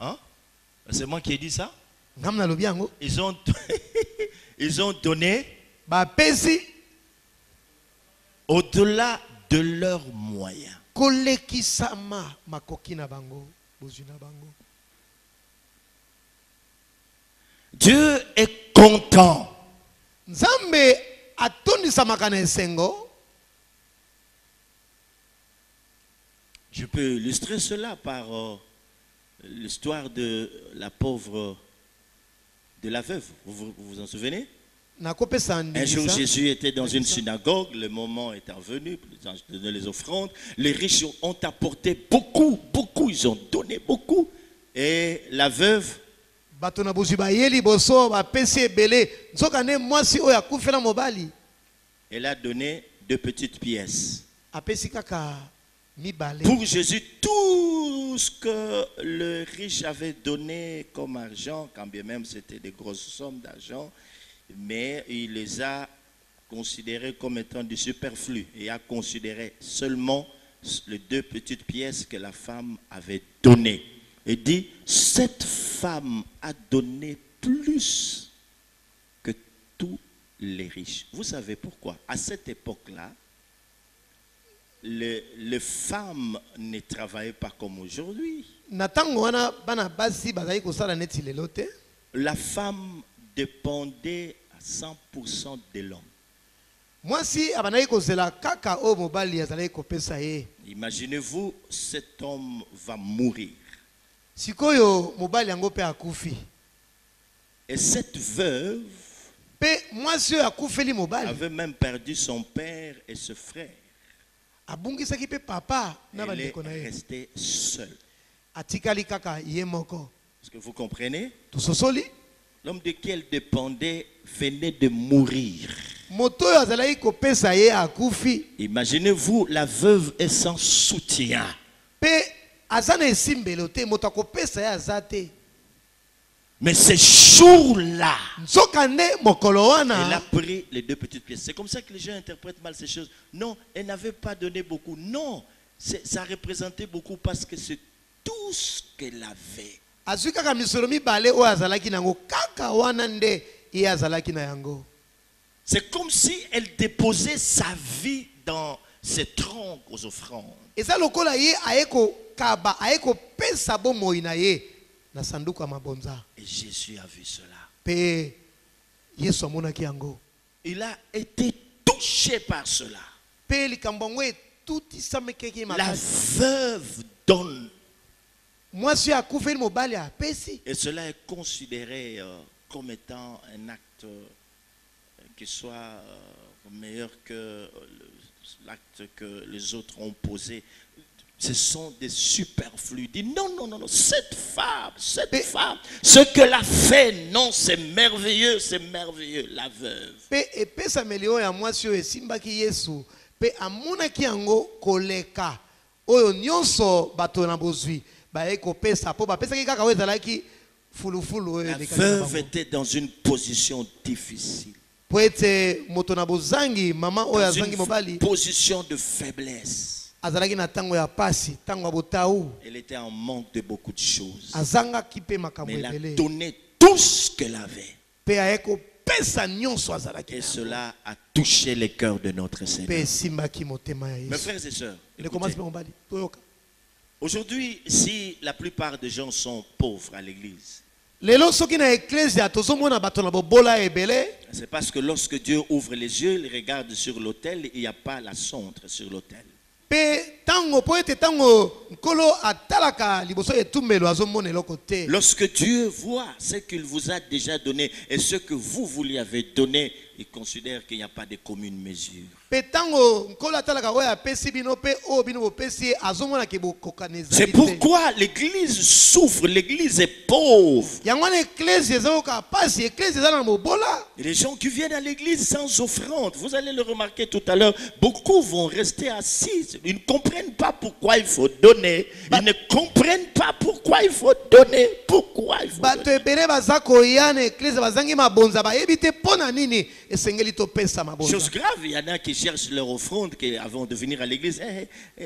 S1: Hein? C'est moi qui ai dit ça? Ils ont, ils ont donné au-delà de leurs moyens. Dieu est content.
S2: Nzambe atondisa makana esengo.
S1: Je peux illustrer cela par l'histoire de la pauvre, de la veuve. Vous vous en souvenez? Un jour, Jésus était dans une synagogue. Le moment est venu de donner les offrandes. Les riches ont apporté beaucoup, beaucoup. Ils ont donné beaucoup. Et la veuve, elle a donné 2 petites pièces. Pour Jésus, tout ce que le riche avait donné comme argent, quand bien même c'était des grosses sommes d'argent, mais il les a considérés comme étant du superflu et a considéré seulement les 2 petites pièces que la femme avait données. Et dit, cette femme a donné plus que tous les riches. Vous savez pourquoi? À cette époque-là, les femmes ne travaillaient pas comme aujourd'hui. La femme dépendait à 100% de l'homme. Imaginez-vous, cet homme va mourir. Et cette veuve avait même perdu son père et ce frère. Elle est restée seule. Est-ce que vous comprenez? L'homme de qui elle dépendait venait de mourir. Imaginez-vous, la veuve est sans soutien. Mais ce jour-là, elle a pris les 2 petites pièces. C'est comme ça que les gens interprètent mal ces choses. Non, elle n'avait pas donné beaucoup. Non, ça représentait beaucoup parce que c'est tout ce qu'elle avait. C'est comme si elle déposait sa vie dans ses troncs aux offrandes. Et Jésus a vu cela. Il a été touché par cela. La veuve donne. Et cela est considéré comme étant un acte qui soit meilleur que l'acte que les autres ont posé. Ce sont des superflus. Dit non, non, non, non, cette femme, ce qu'elle a fait, non, c'est merveilleux, la veuve.
S2: oyo nyonso bato na bozwi baye kopesa po bapesaki kaka oyo ezalaki fulufulu oyo
S1: la veuve était dans une position difficile.
S2: Po ete moto na bozangi mama oyo azangi mobali
S1: position de faiblesse.
S2: azalaki na tango ya pasi tango ya botau.
S1: Elle était en manque de beaucoup de choses.
S2: Azangaki pe makambo
S1: mais elle a
S2: ebele
S1: donné tout ce qu'elle avait.
S2: pe aye kopesa nyonso azalaki
S1: Et cela a touché les cœurs de notre Seigneur.
S2: pe esimbaki motema ya
S1: Mes
S2: Yesu.
S1: frères et sœurs,
S2: Lekomasi pe mobali toyoka
S1: aujourd'hui, si la plupart des gens sont pauvres à l'église,
S2: lelo soki na eklezia tozomona bato na bobola ebele
S1: c'est parce que lorsque Dieu ouvre les yeux, il regarde sur l'autel, il n'y a pas la cendre sur l'autel.
S2: pe tango po ete tango nkolo atalaka liboso etumbelo azomona eloko te.
S1: Lorsque Dieu voit ce qu'il vous a déjà donné et ce que vous lui avez donné, il considère qu'il n'y a pas de commune mesure.
S2: Pe tango nkolo atalaka oyo apesi bino pe oyo bino bopesi ye azomona ke bokokana ezali
S1: C'est
S2: te.
S1: pourquoi l'église souffre, l'église est pauvre.
S2: yango wana eklezia ezayoka pasi eklezia eza na mobola.
S1: Et les gens qui viennent à l'église sans offrande, vous allez le remarquer tout à l'heure, beaucoup vont rester assis. Ils ne comprennent pas pourquoi il faut donner. Ils ne comprennent pas pourquoi il faut donner. Pourquoi il faut
S2: bato
S1: donner.
S2: ebele baza koya na eklezia bazangi mabonza bayebi te mpo na nini esengeli topesa mabonza.
S1: Chose grave, il y en a qui cherchent leur offrande avant de venir à l'église.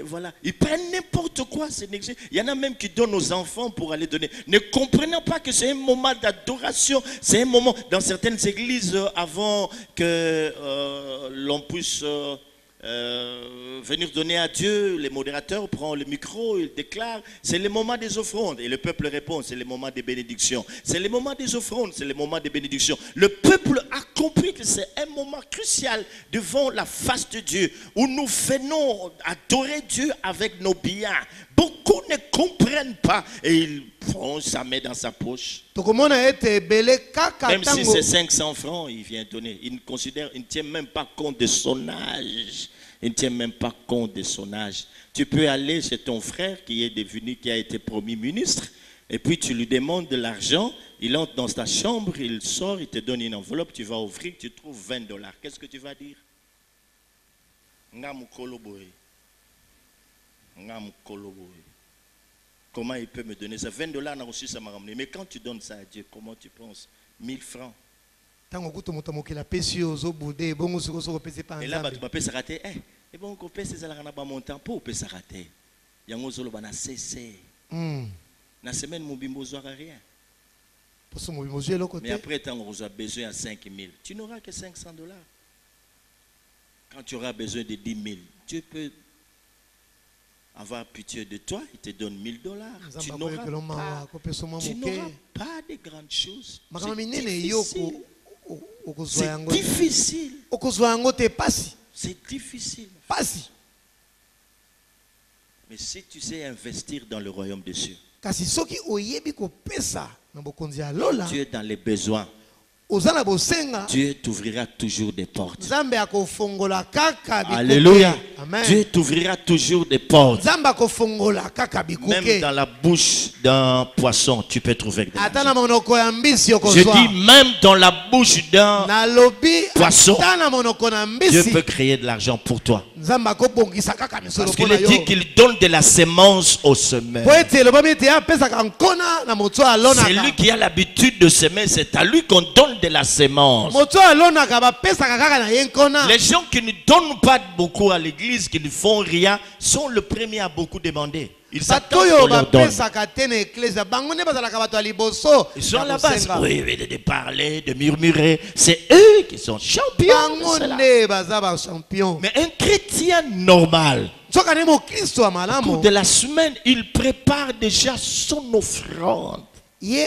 S1: Voilà. Ils prennent n'importe quoi. Il y en a même qui donnent aux enfants pour aller donner. Ne comprenant pas que c'est un moment d'adoration. C'est un moment, dans certaines églises, avant que l'on puisse venir donner à Dieu, les modérateurs prennent le micro, ils déclarent, c'est le moment des offrandes. Et le peuple répond, c'est le moment des bénédictions. C'est le moment des offrandes, c'est le moment des bénédictions. Le peuple a compris que c'est un moment crucial devant la face de Dieu, où nous venons adorer Dieu avec nos biens. Beaucoup ne comprennent pas et ils font sa main dans sa poche. Même si c'est 500 francs, il vient donner. Il ne tient même pas compte de son âge. Il ne tient même pas compte de son âge. Tu peux aller chez ton frère qui est devenu, qui a été promu ministre, et puis tu lui demandes de l'argent. Il entre dans ta chambre, il sort, il te donne une enveloppe, tu vas ouvrir, tu trouves $20. Qu'est-ce que tu vas dire? Comment il peut me donner ça? $20 n'a reçu, ça m'a ramené. Mais quand tu donnes ça à Dieu, comment tu penses? 1000 francs. Et là, tu peux se rater. Et bon, on peut se rater montant pour se rater. Il y a un autre qui a cessé. La semaine, mon bimbo n'aura rien. Mais après, quand on a besoin de 5 000, tu n'auras que $500. Quand tu auras besoin de 10 000, Dieu peut avoir pitié de toi, il te donne $1000. Tu n'auras pas de grandes choses. C'est difficile. C'est difficile. Mais si tu sais investir dans le royaume des cieux, tu es dans les besoins. Dieu t'ouvrira toujours des portes. Alléluia. Dieu t'ouvrira toujours des portes. Même dans la bouche d'un poisson, tu peux trouver de l'argent. Je dis même dans la bouche d'un poisson, Dieu peut créer de l'argent pour toi. Parce qu'il dit qu'il donne de la sémence au semeur. C'est lui qui a l'habitude de semer, c'est à lui qu'on donne de la sémence. Les gens qui ne donnent pas beaucoup à l'église, qui ne font rien, sont les premiers à beaucoup demander. Ils attendent qu'on leur donne. Ils sont à la base, oui, de parler, de murmurer. C'est eux qui sont champions. Mais un chrétien normal, au cours de la semaine, il prépare déjà son offrande. Il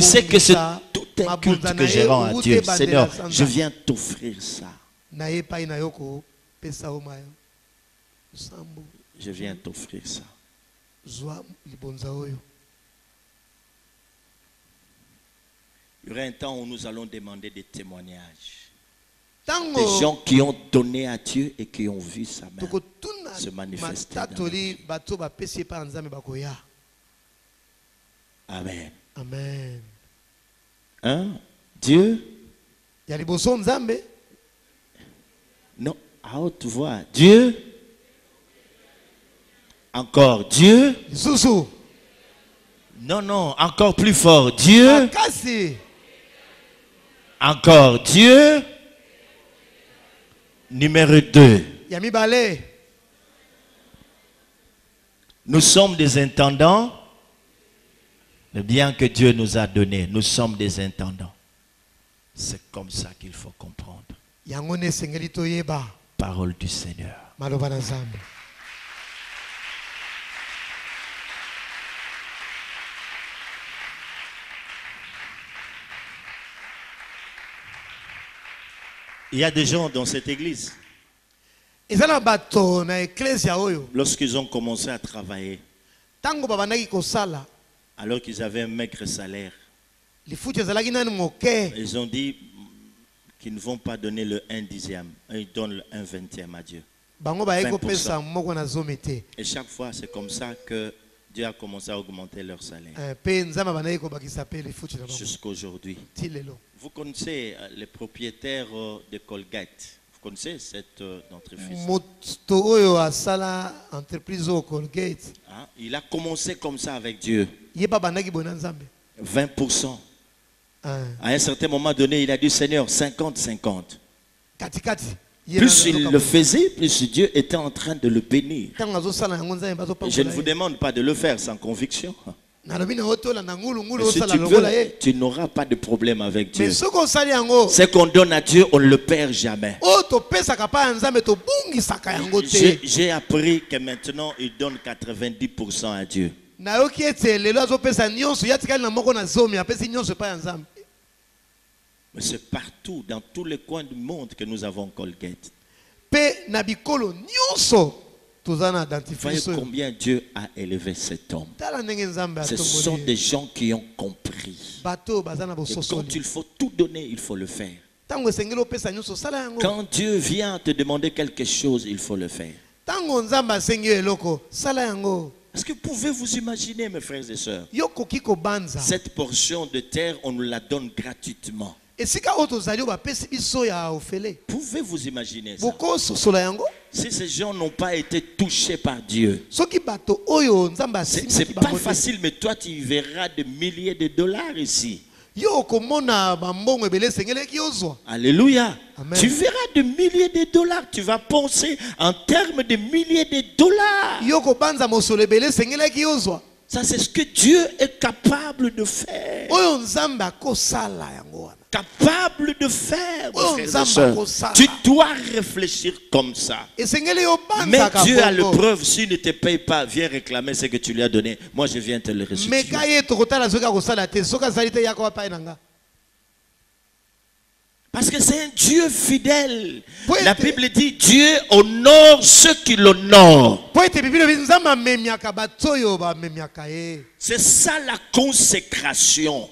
S1: sait que c'est tout un culte que je rends à Dieu. Seigneur, je viens t'offrir ça. Je viens t'offrir ça. Il y aura un temps où nous allons demander des témoignages. Des gens qui ont donné à Dieu et qui ont vu sa main se manifester dans la vie. Amen.
S2: Amen.
S1: Hein? Dieu? Non, à haute voix. Dieu Encore Dieu.
S2: Lisusu.
S1: Non, non, encore plus fort. Dieu.
S2: Makasi.
S1: Encore Dieu. Numéro 2.
S2: Yami Bale.
S1: Nous sommes des intendants. Le bien que Dieu nous a donné, nous sommes des intendants. C'est comme ça qu'il faut comprendre.
S2: Yangone sengeli toyeba.
S1: Parole du Seigneur.
S2: Maloba na Nzambe.
S1: Il y a des gens dans cette église.
S2: Lorsqu'ils
S1: ont commencé à travailler, alors qu'ils avaient un maigre salaire, ils ont dit qu'ils ne vont pas donner le 1/10. Ils donnent le 1/20 à Dieu. 20%. Et chaque fois, c'est comme ça que Dieu a commencé à augmenter leur salaire. Jusqu'à aujourd'hui. Vous connaissez les propriétaires de Colgate. Vous connaissez cette entreprise? Il a commencé comme ça avec Dieu. 20%. À un certain moment donné, il a dit Seigneur, 50-50. Plus il le faisait, plus Dieu était en train de le bénir. Je ne vous demande pas de le faire sans conviction. Si tu veux, tu n'auras pas de problème avec Dieu. Ce qu'on donne à Dieu, on ne le perd jamais. J'ai appris que maintenant, il donne 90% à Dieu. Mais c'est partout, dans tous les coins du monde que nous avons Colgate. Voyez combien Dieu a élevé cet homme. Ce sont des gens qui ont compris. Et quand il faut tout donner, il faut le faire. Quand Dieu vient te demander quelque chose, il faut le faire. Est-ce que pouvez-vous imaginer, mes frères et sœurs, cette portion de terre, on nous la donne gratuitement. Pouvez-vous imaginer ça? Si ces gens n'ont pas été touchés par Dieu, c'est pas facile, mais toi tu verras des milliers de dollars ici. Alléluia. Amen. Tu verras des milliers de dollars. Tu vas penser en termes de milliers de dollars. Ça, c'est ce que Dieu est capable de faire. Capable de faire, tu dois réfléchir comme ça. Mais Dieu a le preuve, s'il ne te paye pas, viens réclamer ce que tu lui as donné. Moi je viens te le restituer. Parce que c'est un Dieu fidèle. La Bible dit Dieu honore ceux qui l'honorent. C'est ça la consécration.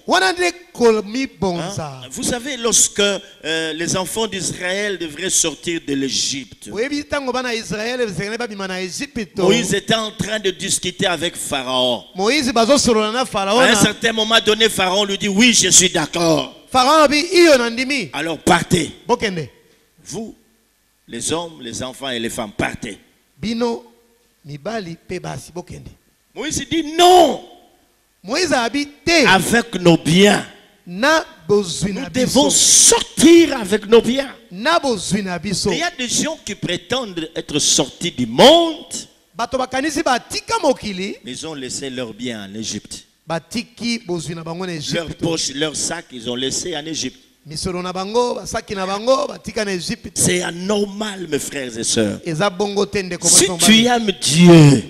S1: Vous savez, lorsque les enfants d'Israël devraient sortir de l'Égypte, Moïse était en train de discuter avec Pharaon. À un certain moment donné, Pharaon lui dit oui, je suis d'accord. Alors partez. Vous, les hommes, les enfants et les femmes, partez. Moïse dit non. Avec nos biens. Nous devons sortir avec nos biens. Il y a des gens qui prétendent être sortis du monde. Ils ont laissé leurs biens en Égypte. Leurs poches, leurs sacs, ils ont laissé en Égypte. C'est anormal, mes frères et sœurs. Si tu aimes Dieu,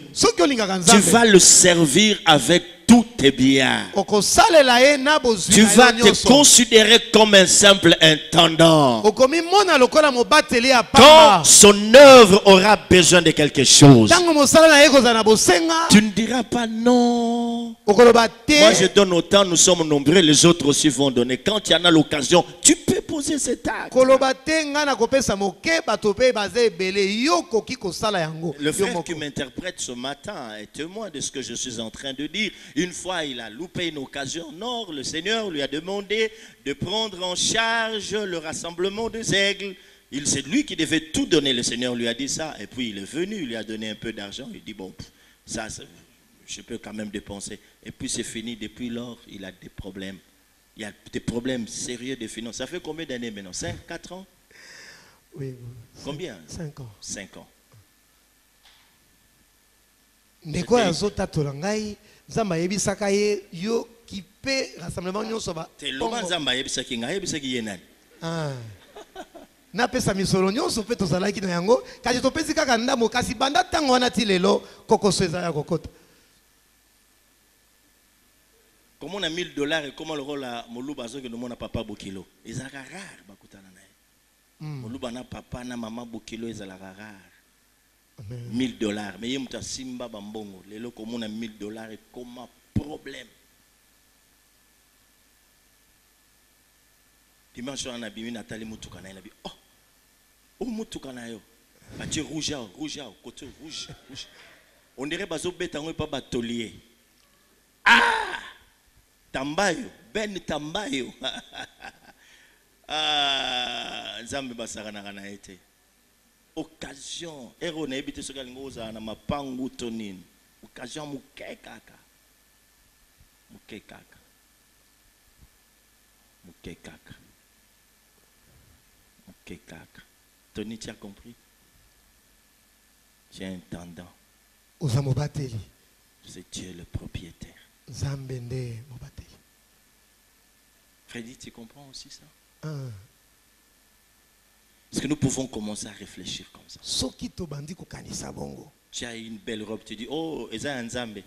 S1: tu vas le servir avec tous tes biens. Tu vas te considérer comme un simple intendant. Quand son œuvre aura besoin de quelque chose, tu ne diras pas non. Moi je donne autant, nous sommes nombreux, les autres aussi vont donner. Quand il y en a l'occasion, tu peux poser cet acte. Le frère qui m'interprète ce matin est témoin de ce que je suis en train de dire. Une fois, il a loupé une occasion. Non, le Seigneur lui a demandé de prendre en charge le rassemblement des aigles. C'est lui qui devait tout donner. Le Seigneur lui a dit ça. Et puis il est venu, il lui a donné un peu d'argent. Il dit bon, Ça, je peux quand même dépenser. Et puis c'est fini. Depuis lors, il a des problèmes. Il y a des problèmes sérieux de finances. Ça fait combien d'années maintenant? 5, 4 ans?
S2: Oui.
S1: Combien?
S2: 5 ans.
S1: 5 ans.
S2: Ndeko azota tolangai nzamba yebisaka ye yo kipe rassemblement nyonso ba.
S1: Te loba nzamba yebisaki nga yebisaki yenani.
S2: Ah. Na pesa misolo nyonso pe tozalaki na yango kasi topesi kaka ndambo kasi banda tango wana ti lelo kokoso eza ya kokota.
S1: Comment on a $1000 et comment le rôle à Moluba que nous mon papa Bokilo. Ils ont rare bakutana na. Moluba na papa na maman Bokilo ils ont rare. $1000 mais il muta simba bambongo lelo comme on a $1000 et comment problème. Dimanche on a bimi Nathalie mutuka na bi oh mutuka na yo. Bati rouge côté rouge. On dirait bazo betango pas batolier. Ah Tambayo, Ben Tambayo. Nzambe basakana kana ete. Occasion. Ero na ebite soka ngoza na mapangu tonini. Occasion mukekaka. Mukekaka. Mukekaka. Mukekaka. Tony, tu as compris? J'ai un tendant.
S2: Ozamobateli.
S1: C'est Dieu le propriétaire.
S2: Zambende Mobateli.
S1: Freddy, tu comprends aussi ça? Est-ce que nous pouvons commencer à réfléchir comme ça? Tu as une belle robe, tu dis, oh, Eza Nzambe.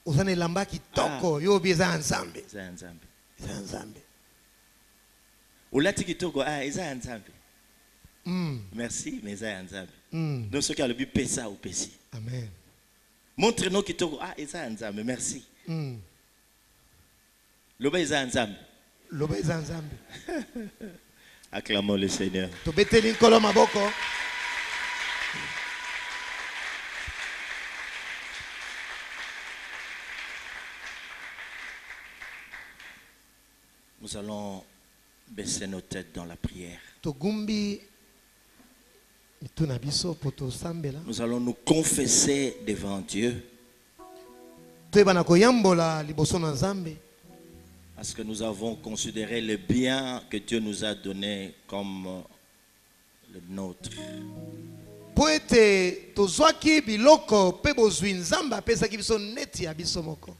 S2: Ozane lamba kitoko, yo bi Eza Nzambe.
S1: Eza Nzambe.
S2: Eza Nzambe.
S1: Olati kitoko, Eza Nzambe. Merci, mais Eza Nzambe. Donc ceux qui ont le but, paie ça ou paie ci.
S2: Amen.
S1: Montre-nous kitoko, Eza Nzambe, merci. Loba Eza Nzambe.
S2: Loba Eza Nzambe.
S1: Acclamons le Seigneur.
S2: Tobeteli nkolo maboko.
S1: Nous allons baisser nos têtes dans la prière. Nous allons nous confesser devant Dieu. Parce que nous avons considéré le bien que Dieu nous a donné comme le nôtre.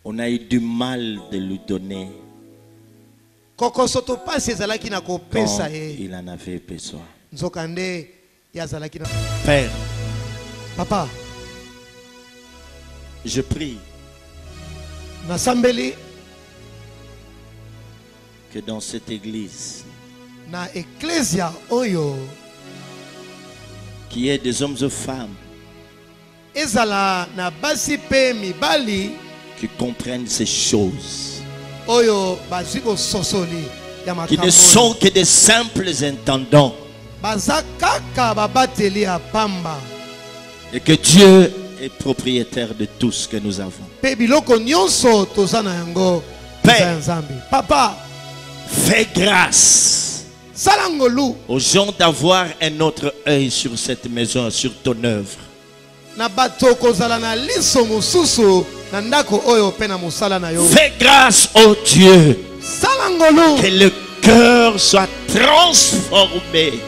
S1: On a eu du mal de lui donner quand il en avait besoin. Père,
S2: Papa,
S1: je prie que dans cette église, qu'il y ait des hommes et femmes qui comprennent ces choses, qui ne sont que des simples intendants, et que Dieu est propriétaire de tout ce que nous avons. Père,
S2: Papa,
S1: fais grâce aux gens d'avoir un autre œil sur cette maison, sur ton œuvre. Fais grâce au Dieu, que le cœur soit transformé,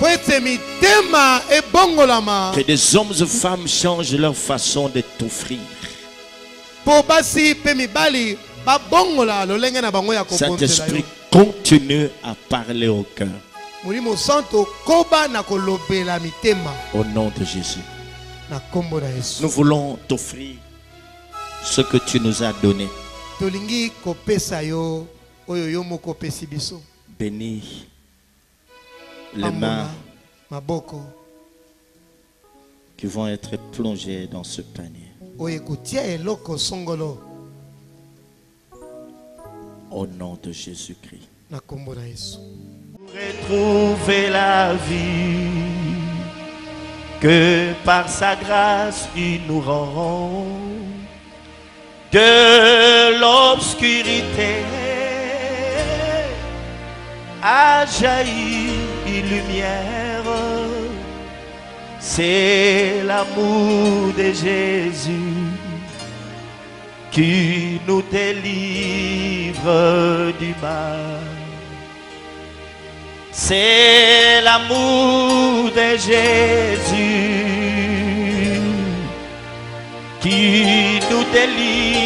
S1: que des hommes et femmes changent leur façon de t'offrir. Saint-Esprit, continue à parler au cœur. Au nom de Jésus. Nous voulons t'offrir ce que tu nous as donné. Bénis les mains qui vont être plongées dans ce panier. Au nom de Jésus-Christ. Retrouver la vie que par sa grâce il nous rend, de l'obscurité a jailli une lumière, C'est l'amour de Jésus qui nous délivre du mal. C'est l'amour de Jésus qui nous délivre.